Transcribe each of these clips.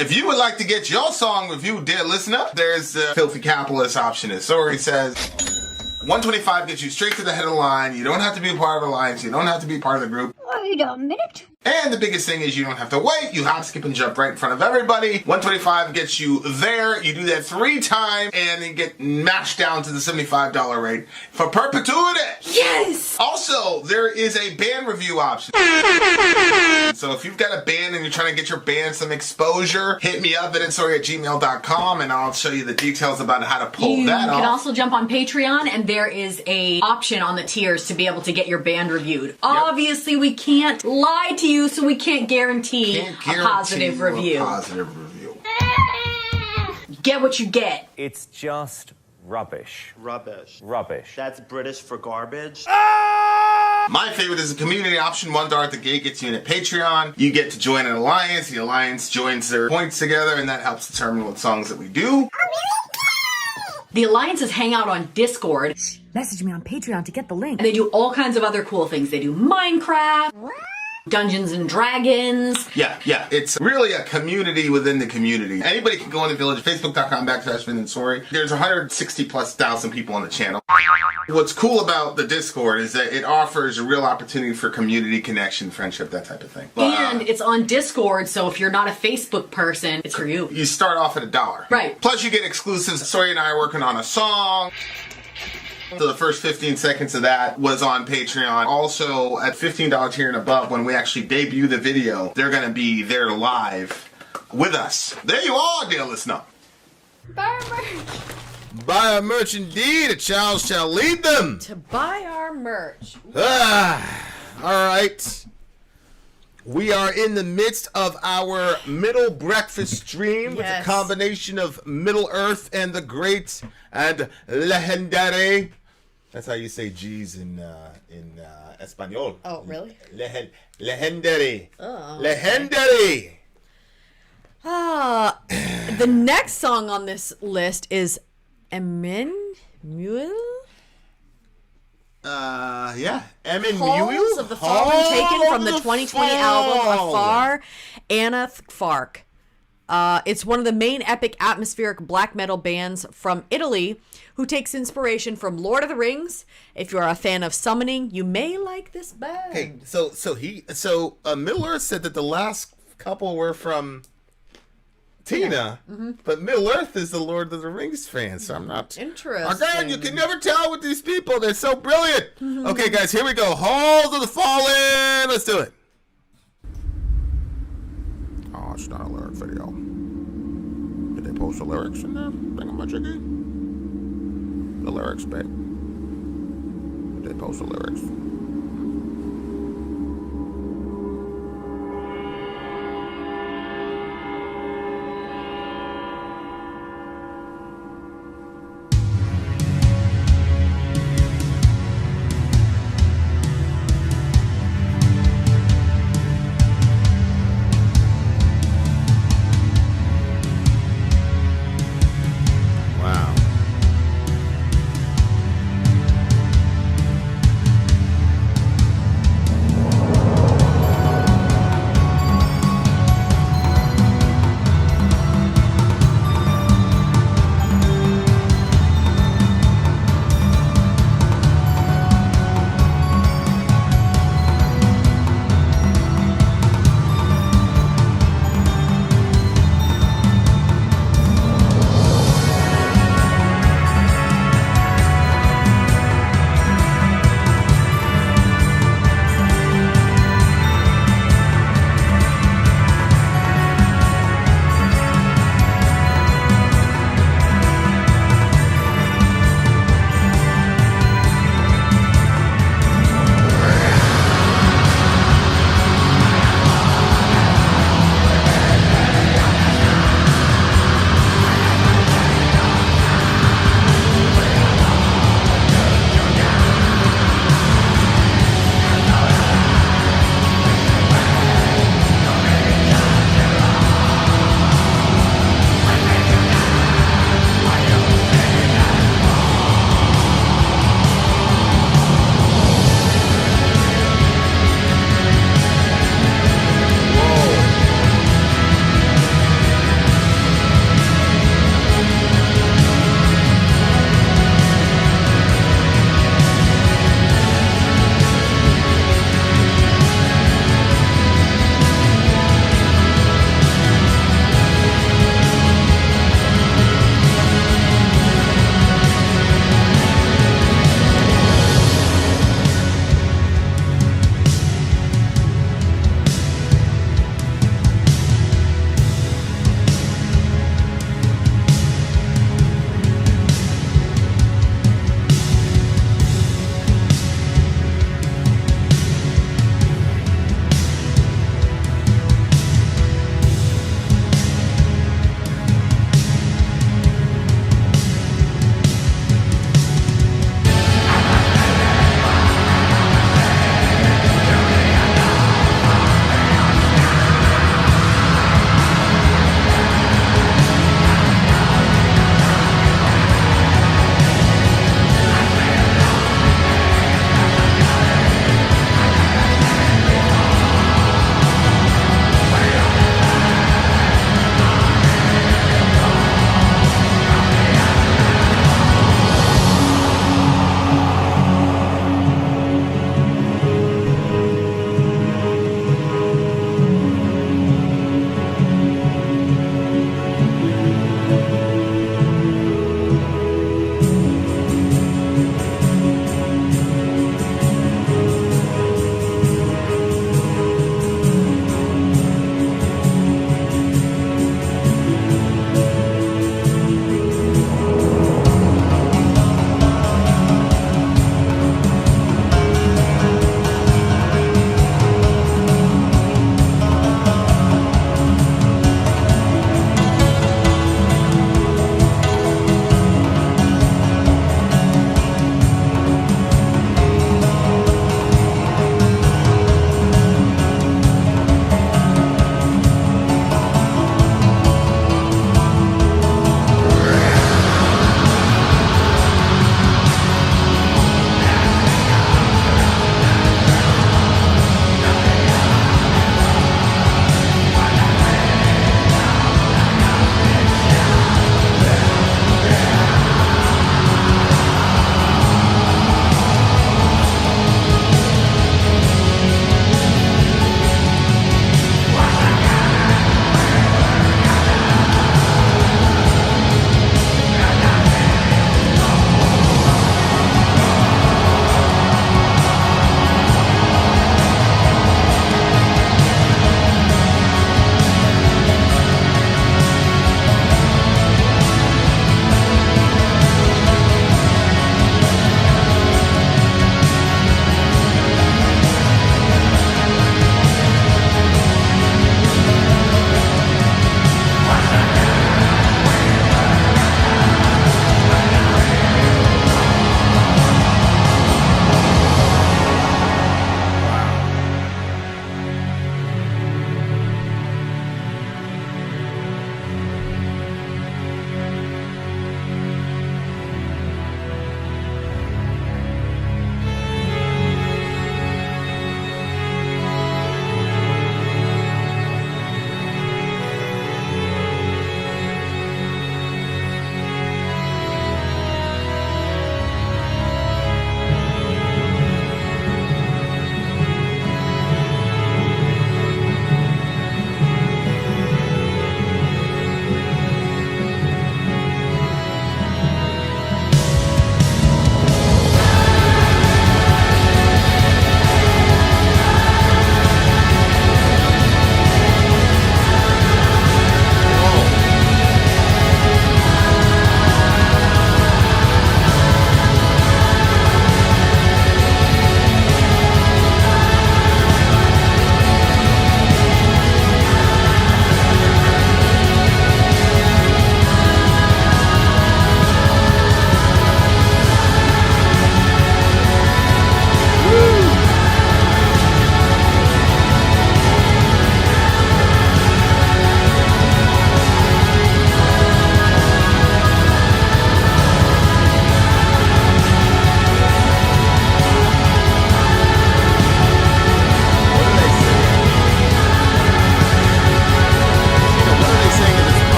If you would like to get your song reviewed, dear listener, there's the Filthy Capitalist option. As Sori says, $125 gets you straight to the head of the line. You don't have to be a part of the alliance. You don't have to be part of the group. Wait a minute. And the biggest thing is you don't have to wait. You hop, skip, and jump right in front of everybody. $125 gets you there. You do that 3 times and then get mashed down to the $75 rate for perpetuity. Yes! Also, there is a band review option. So if you've got a band and you're trying to get your band some exposure, hit me up at vinsori@gmail.com and I'll show you the details about how to pull that off. You can also jump on Patreon and there is a option on the tiers to be able to get your band reviewed. Yep. Obviously, we can't lie to you, so we can't guarantee a positive review. Get what you get. It's just rubbish. Rubbish. Rubbish. That's British for garbage. My favorite is the community option. $1 at the gate gets you in a Patreon. You get to join an alliance. The alliance joins their points together, and that helps determine what songs that we do. The alliances hang out on Discord. Message me on Patreon to get the link. And they do all kinds of other cool things. They do Minecraft, Dungeons and Dragons. Yeah. It's really a community within the community. Anybody can go in the village, facebook.com/Vin and Sori. There's 160,000+ people on the channel. What's cool about the Discord is that it offers a real opportunity for community connection, friendship, that type of thing. And it's on Discord, so if you're not a Facebook person, it's for you. You start off at $1. Right. Plus you get exclusives. Sori and I are working on a song. So the first 15 seconds of that was on Patreon. Also, at $15 tier and above, when we actually debut the video, they're going to be there live with us. There you are, dear listener. Buy our merch. Buy our merch indeed. A child shall lead them. To buy our merch. All right. We are in the midst of our middle breakfast stream with a combination of Middle Earth and the great and legendary. That's how you say G's in Espanol. Oh, really? Legendary. Oh. Legendary. The next song on this list is Emyn, Muil. Yeah. Emyn Halls Muil of the Fallen, taken from the 2020 album Afar, Anna Thark. It's one of the main epic atmospheric black metal bands from Italy who takes inspiration from Lord of the Rings. If you're a fan of summoning, you may like this band. Okay, so Middle Earth said that the last couple were from Tina, but Middle Earth is the Lord of the Rings fan, so I'm not... Interesting. Again, you can never tell with these people. They're so brilliant. Okay, guys, here we go. Halls of the Fallen. Let's do it. Oh, it's not a lyric video. Did they post the lyrics in there? Thingamajiggy? The lyrics, babe. Did they post the lyrics?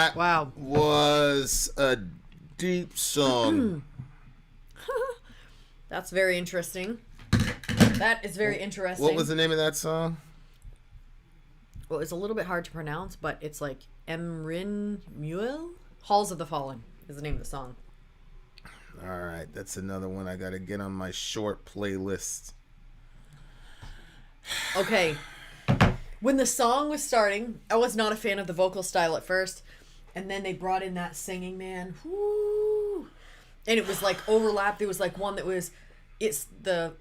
That Wow. was a deep song. That's very interesting. That is very interesting. What was the name of that song? Well, it's a little bit hard to pronounce, but it's like Emyn, Muil? Halls of the Fallen is the name of the song. All right, that's another one I got to get on my short playlist. Okay. When the song was starting, I was not a fan of the vocal style at first. And then they brought in that singing, man. Whoo! And it was like overlapped. There was like one that was, it's the,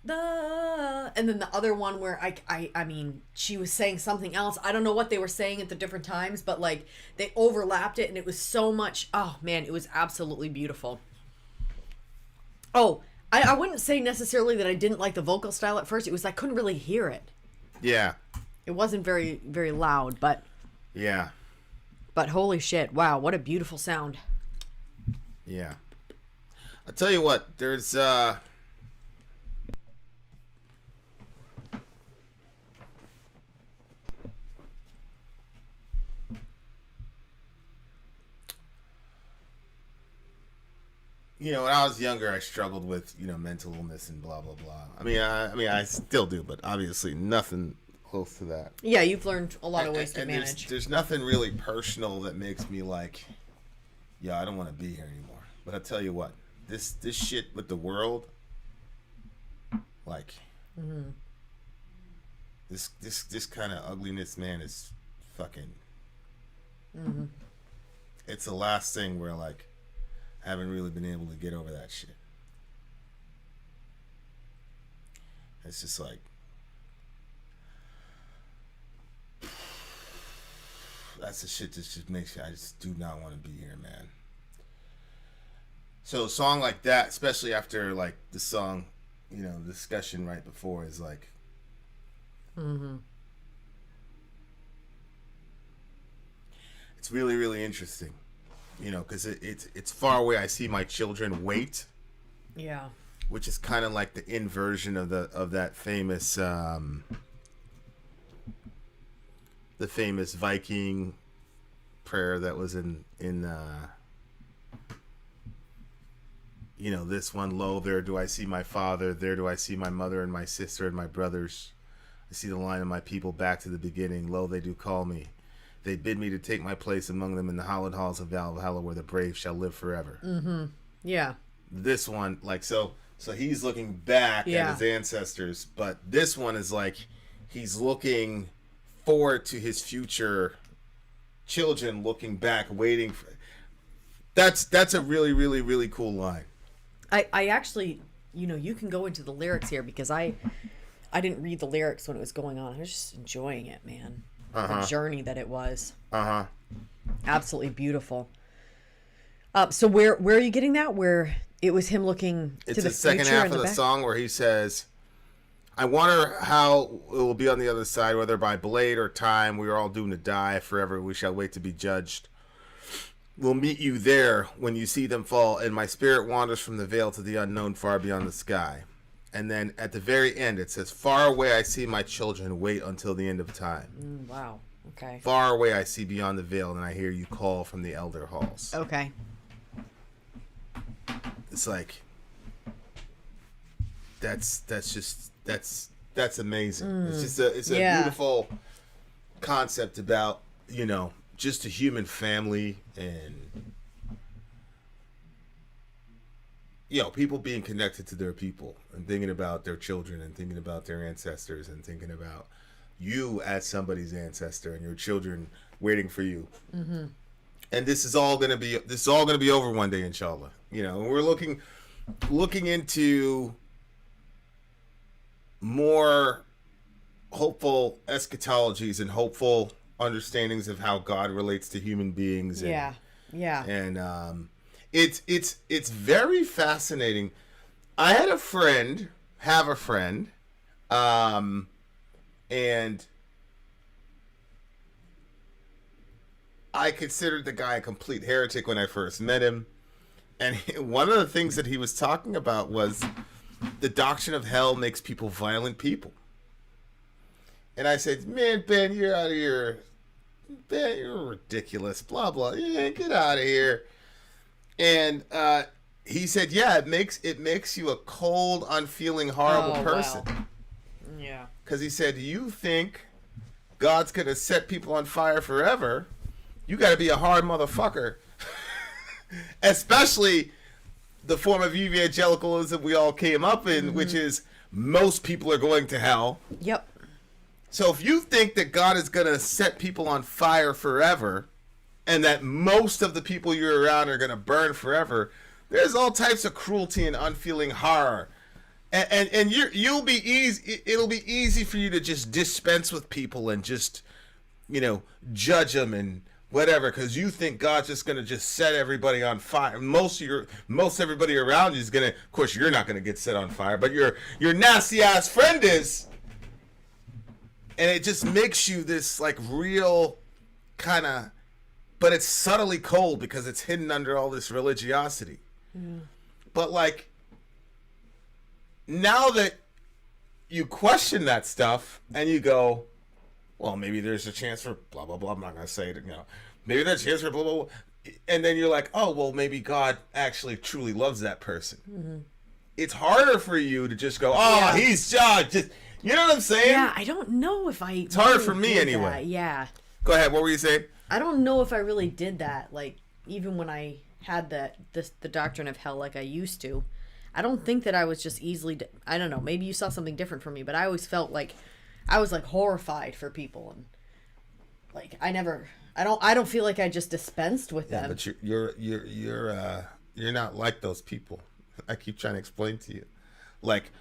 and then the other one where I mean, she was saying something else. I don't know what they were saying at the different times, but like they overlapped it and it was so much. Oh man, it was absolutely beautiful. Oh, I wouldn't say necessarily that I didn't like the vocal style at first. It was I couldn't really hear it. Yeah. It wasn't very, very loud, but Yeah. but holy shit, wow, what a beautiful sound. Yeah. I'll tell you what, there's you know, when I was younger, I struggled with, you know, mental illness and blah blah blah. I mean, I still do, but obviously nothing close to that. Yeah, you've learned a lot of ways to And manage. there's nothing really personal that makes me like, yeah, I don't want to be here anymore. But I'll tell you what, this shit with the world, like, this kind of ugliness, man, is fucking. It's the last thing where like, I haven't really been able to get over that shit. It's just like, that's the shit that just makes me, I just do not want to be here, man. So a song like that, especially after like the song, you know, the discussion right before is like, it's really, really interesting, you know, because it's far away. I see my children wait, Yeah. which is kind of like the inversion of that famous the famous Viking prayer that was in you know, this one, lo, there do I see my father, there do I see my mother and my sister and my brothers. I see the line of my people back to the beginning. Lo, they do call me. They bid me to take my place among them in the hallowed halls of Valhalla, where the brave shall live forever. Yeah. This one, like, so he's looking back Yeah. at his ancestors, but this one is like he's looking forward to his future children, looking back, waiting for. That's a really, really, really cool line. I actually, you know, you can go into the lyrics here because I didn't read the lyrics when it was going on. I was just enjoying it, man. The journey that it was. Absolutely beautiful. So where are you getting that? Where it was him looking to the second future half and of the back? song where he says, I wonder how it will be on the other side, whether by blade or time, we are all doomed to die. Forever we shall wait to be judged. We'll meet you there when you see them fall, and my spirit wanders from the veil to the unknown far beyond the sky. And then at the very end, it says, far away I see my children wait until the end of time. Wow. Okay. Far away I see beyond the veil, and I hear you call from the elder halls. Okay. It's like, that's amazing. It's a Yeah. beautiful concept about, you know, just a human family and, you know, people being connected to their people and thinking about their children and thinking about their ancestors and thinking about you as somebody's ancestor and your children waiting for you. And this is all gonna be over one day, inshallah. You know, and we're looking into more hopeful eschatologies and hopeful understandings of how God relates to human beings. And, Yeah. and it's very fascinating. I have a friend, and I considered the guy a complete heretic when I first met him. And one of the things that he was talking about was the doctrine of hell makes people violent people. And I said, man, Ben, you're out of your you're ridiculous, blah, blah. Yeah, get out of here. And he said, yeah, it makes you a cold, unfeeling, horrible person. Wow. Yeah. Because he said, you think God's going to set people on fire forever, you got to be a hard motherfucker. Especially the form of evangelicalism we all came up in, which is most people are going to hell. Yep. So if you think that God is going to set people on fire forever and that most of the people you're around are going to burn forever, there's all types of cruelty and unfeeling horror. And you'll be easy. It'll be easy for you to just dispense with people and just, judge them and whatever, because you think God's just going to just set everybody on fire. Most everybody around you is going to, of course, you're not going to get set on fire, but your nasty ass friend is. And it just makes you this like real kind of, but it's subtly cold because it's hidden under all this religiosity. Mm. But like, now that you question that stuff and you go, well, maybe there's a chance for blah, blah, blah. I'm not going to say it, maybe there's a chance for blah, blah, blah. And then you're like, oh, well, maybe God actually truly loves that person. Mm-hmm. It's harder for you to just go, oh, he's just, you know what I'm saying? Yeah, I don't know if I. It's hard for me anyway. That. Yeah. Go ahead. What were you saying? I don't know if I really did that. Like, even when I had the doctrine of hell like I used to, I don't think that I was just easily, I don't know, maybe you saw something different from me, but I always felt like I was like horrified for people, and like I don't feel like I just dispensed with them. But you're not like those people. I keep trying to explain to you. Like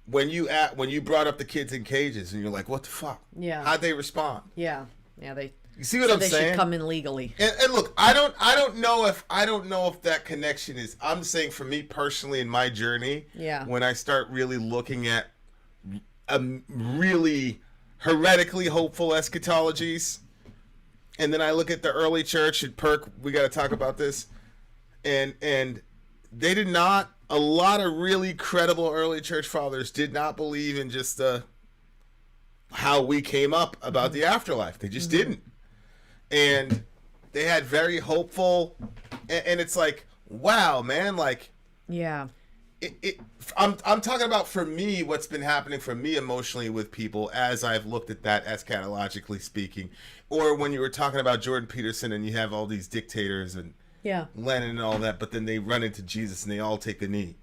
when you brought up the kids in cages and you're like, what the fuck? Yeah. How'd they respond? Yeah. You see what I'm saying? They should come in legally. And look, I don't know if that connection is. I'm saying for me personally in my journey, when I start really looking at really heretically hopeful eschatologies, and then I look at the early church at Perk. We got to talk about this, and they did not. A lot of really credible early church fathers did not believe in just how we came up about the afterlife. They just didn't. And they had very hopeful, and it's like, wow, man, like, I'm talking about for me what's been happening for me emotionally with people as I've looked at that eschatologically speaking, or when you were talking about Jordan Peterson and you have all these dictators and Lenin and all that, but then they run into Jesus and they all take a knee.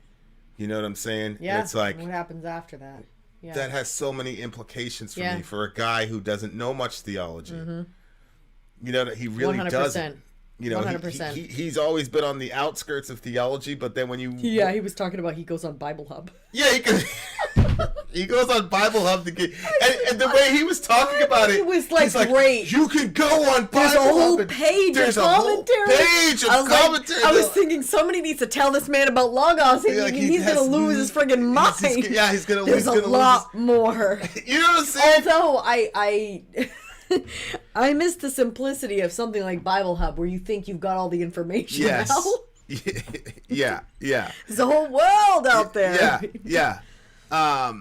You know what I'm saying? Yeah. And it's like, what happens after that? Yeah. That has so many implications for me for a guy who doesn't know much theology. Mm-hmm. You know, that he really 100%. Doesn't. 100%. He's always been on the outskirts of theology, but then when you... Yeah, he was talking about he goes on Bible Hub. Yeah, he goes on Bible Hub to get... And the way he was talking about it... It was like, great. You can go on Bible Hub. There's a whole page of commentary. Page of commentary. I was thinking somebody needs to tell this man about Logos. He's going to lose his friggin' mind. He's going to lose. There's a lot more. You know what I'm saying? Although I miss the simplicity of something like Bible Hub, where you think you've got all the information now. Yeah. There's a whole world out there. Yeah. I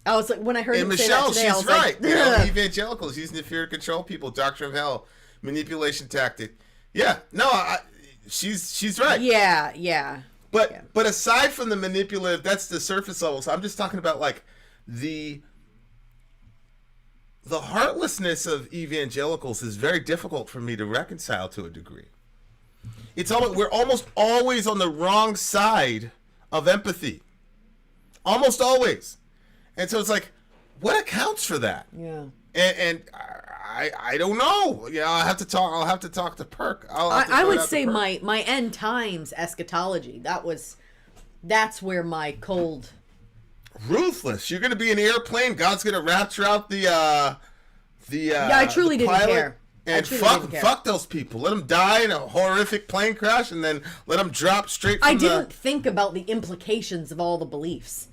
was like, when I heard him say Michelle, that today, I was right. like, Evangelicals using the fear to control people, doctrine of hell, manipulation tactic. Yeah, no, she's right. Yeah. But aside from the manipulative, that's the surface level. So I'm just talking about like the heartlessness of evangelicals is very difficult for me to reconcile to a degree. We're almost always on the wrong side of empathy. Almost always. And so it's like, what accounts for that? Yeah. And I don't know. I'll have to talk to Perk. I would say my end times eschatology. That's where my cold. Ruthless. You're going to be in an airplane. God's going to rapture out the I truly didn't care. And fuck those people. Let them die in a horrific plane crash, and then let them drop straight from I didn't think about the implications of all the beliefs.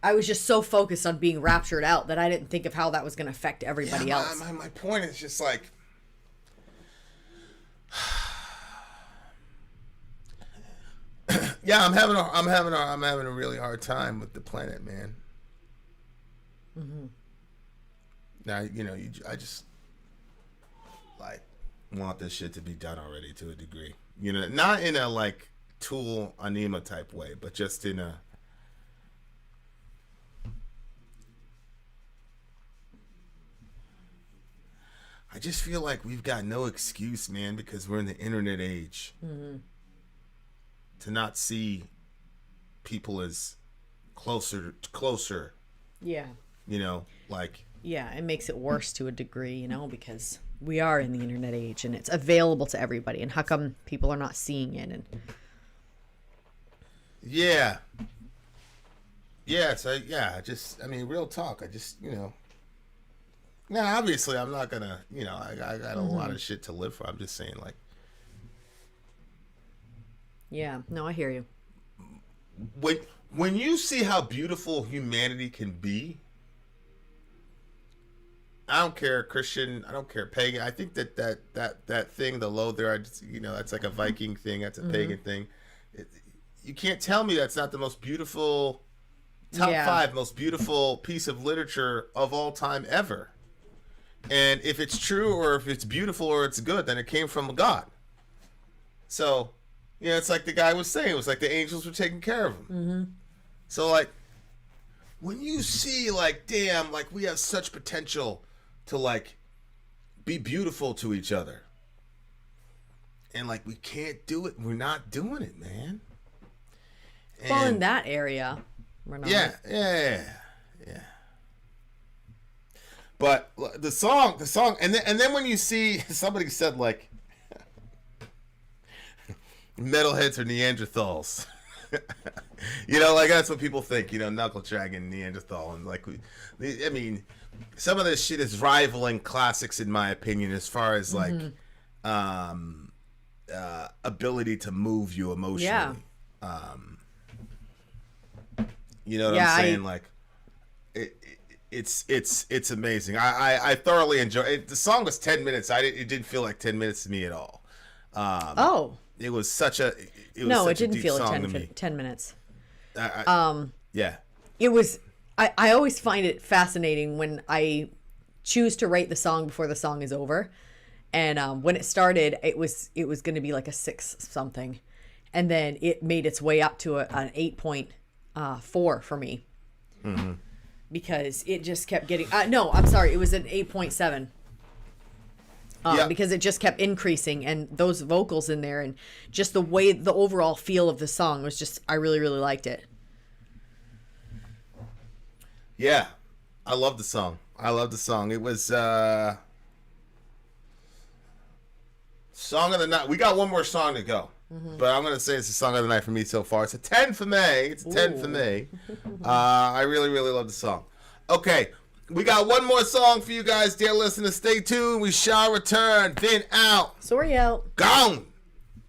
I was just so focused on being raptured out that I didn't think of how that was going to affect everybody else. My point is just like, I'm having a really hard time with the planet, man. Mm-hmm. Now I just like want this shit to be done already to a degree. You know, not in a like Tool Anima type way, but just in a I just feel like we've got no excuse, man, because we're in the internet age, to not see people as closer. Yeah. You know, like. Yeah, it makes it worse to a degree, you know, because we are in the internet age and it's available to everybody. And how come people are not seeing it? And yeah. Yeah, so I mean, real talk. I just, you know. Now, obviously, I'm not gonna, you know, I got a lot of shit to live for. I'm just saying, like. Yeah, no, I hear you. When you see how beautiful humanity can be, I don't care Christian, I don't care pagan. I think that thing, the low there, that's like a Viking thing. That's a pagan thing. You can't tell me that's not the most beautiful, top 5 most beautiful piece of literature of all time ever. And if it's true or if it's beautiful or it's good, then it came from God. So, you know, it's like the guy was saying, it was like the angels were taking care of him. Mm-hmm. So, like, when you see, like, damn, like, we have such potential to, like, be beautiful to each other. And, like, we can't do it. We're not doing it, man. Well, in that area, we're not. Yeah. But the song, and then when you see, somebody said, like, metalheads are Neanderthals. You know, like, that's what people think, you know, Knuckle Dragon, Neanderthal, and, like, I mean, some of this shit is rivaling classics, in my opinion, as far as, like, ability to move you emotionally. Yeah. You know what I'm saying? Like, it's amazing. I thoroughly enjoy it. The song was 10 minutes. It didn't feel like 10 minutes to me at all. It was such a it didn't feel like 10 minutes. Yeah. It was. I always find it fascinating when I choose to rate the song before the song is over, and when it started, it was going to be like a 6 something, and then it made its way up to an 8.4 for me. Mm-hmm. Because it just kept getting... no, I'm sorry. It was an 8.7. Because it just kept increasing. And those vocals in there and just the way... The overall feel of the song was just... I really, really liked it. Yeah. I love the song. It was... Song of the night. We got one more song to go. Mm-hmm. But I'm going to say it's the song of the night for me so far. It's a 10 for me. I really, really love the song. Okay, we got one more song for you guys, dear listeners. Stay tuned. We shall return. Vin out. Sori out. Gone.